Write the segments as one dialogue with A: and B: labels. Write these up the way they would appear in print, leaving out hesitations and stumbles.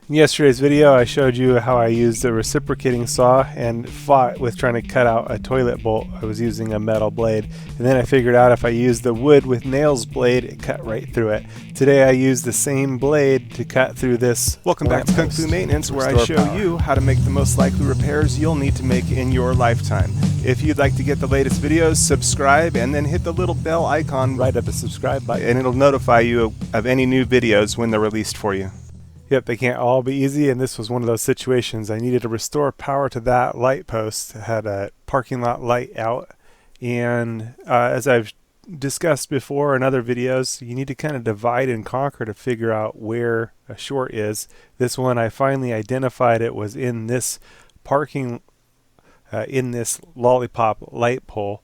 A: In yesterday's video, I showed you how I used a reciprocating saw and fought with trying to cut out a toilet bolt. I was using a metal blade, and then I figured out if I used the wood with nails blade, it cut right through it. Today I used the same blade to cut through this.
B: Welcome back to Kung Fu Maintenance, where I show you how to make the most likely repairs you'll need to make in your lifetime. If you'd like to get the latest videos, subscribe and then hit the little bell icon
A: Right at the subscribe button,
B: and it'll notify you of any new videos when they're released for you.
A: Yep, they can't all be easy, and this was one of those situations. I needed to restore power to that light post. It had a parking lot light out, and as I've discussed before in other videos, you need to kind of divide and conquer to figure out where a short is. This one, I finally identified it was in this in this lollipop light pole.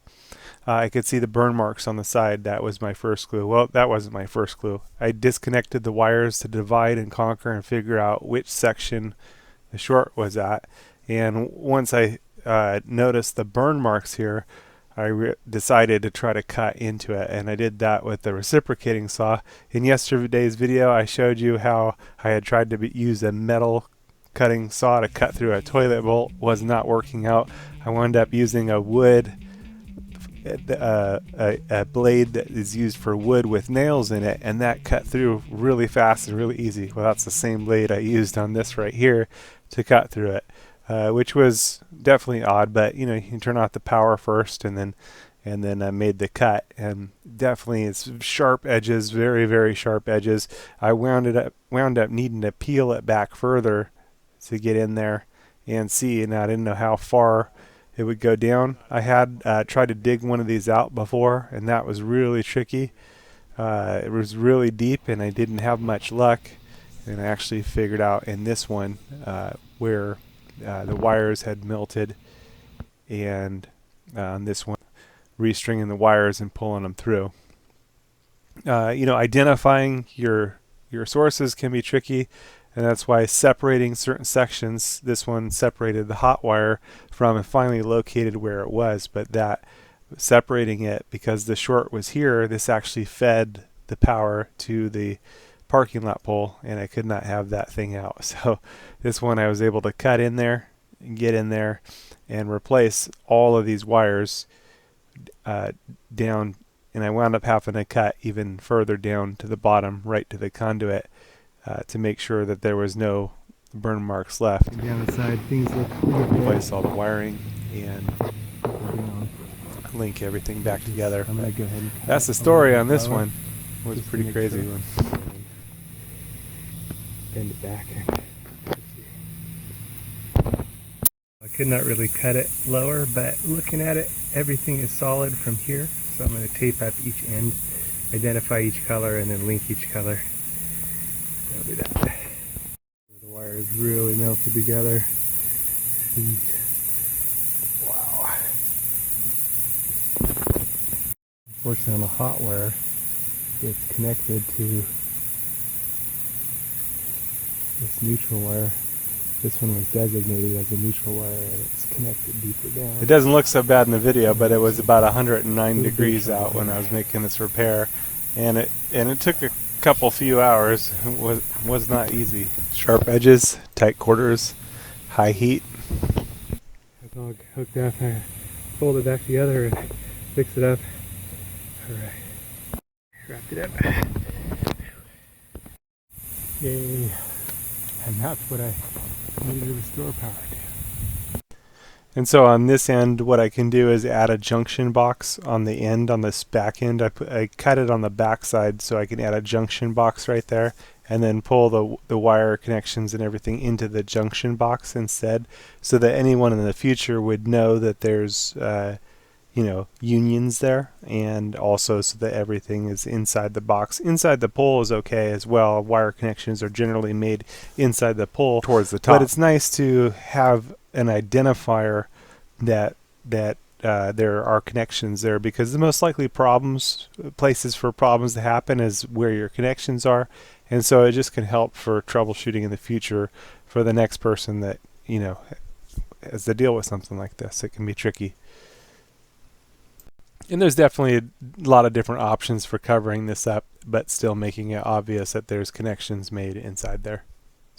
A: I could see the burn marks on the side. That was my first clue. Well, that wasn't my first clue. I disconnected the wires to divide and conquer and figure out which section the short was at. And once I noticed the burn marks here, I decided to try to cut into it, and I did that with the reciprocating saw. In yesterday's video, I showed you how I had tried to use a metal cutting saw to cut through a toilet bolt. Was not working out. I wound up using a wood a blade that is used for wood with nails in it, and that cut through really fast and really easy. Well, that's the same blade I used on this right here to cut through it, which was definitely odd, but you know, you can turn off the power first and then I made the cut, and definitely it's sharp edges, very, very sharp edges. I wound up needing to peel it back further to get in there and see, and I didn't know how far it would go down. I had tried to dig one of these out before, and that was really tricky. It was really deep, and I didn't have much luck. And I actually figured out in this one where the wires had melted, and on this one, restringing the wires and pulling them through. You know, identifying your sources can be tricky, and that's why separating certain sections, this one separated the hot wire from and finally located where it was, but that separating it, because the short was here, this actually fed the power to the parking lot pole, and I could not have that thing out. So this one I was able to cut in there and get in there and replace all of these wires down, and I wound up having to cut even further down to the bottom, right to the conduit, to make sure that there was no burn marks left.
C: Down the side, things look pretty good.
A: Replace all the wiring and link everything back together.
C: I'm gonna go ahead and
A: that's the story on this one. It was a pretty crazy one.
C: Bend it back. I could not really cut it lower, but looking at it, everything is solid from here. So I'm going to tape up each end, identify each color, and then link each color. That'll be that. The wires really melted together. Wow. Unfortunately, on the hot wire, it's connected to this neutral wire. This one was designated as a neutral wire, and it's connected deeper down.
A: It doesn't look so bad in the video, but it was about 109 degrees out when I was making this repair, and it took a few hours. It was not easy. Sharp edges, tight quarters, high heat.
C: It's all hooked up. I fold it back together and fix it up. Alright. Wrapped it up. Yay. And that's what I needed to restore power to.
A: And so on this end, what I can do is add a junction box on the end, on this back end. I cut it on the back side so I can add a junction box right there, and then pull the wire connections and everything into the junction box instead, so that anyone in the future would know that there's you know, unions there, and also so that everything is inside the box. Inside the pole is okay as well. Wire connections are generally made inside the pole towards the top. But it's nice to have an identifier that there are connections there, because the most likely places for problems to happen is where your connections are, and so it just can help for troubleshooting in the future for the next person that, you know, has to deal with something like this. It can be tricky. And there's definitely a lot of different options for covering this up, but still making it obvious that there's connections made inside there.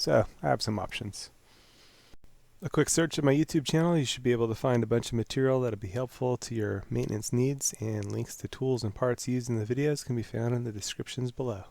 A: So I have some options. A quick search of my YouTube channel, you should be able to find a bunch of material that'll be helpful to your maintenance needs, and links to tools and parts used in the videos can be found in the descriptions below.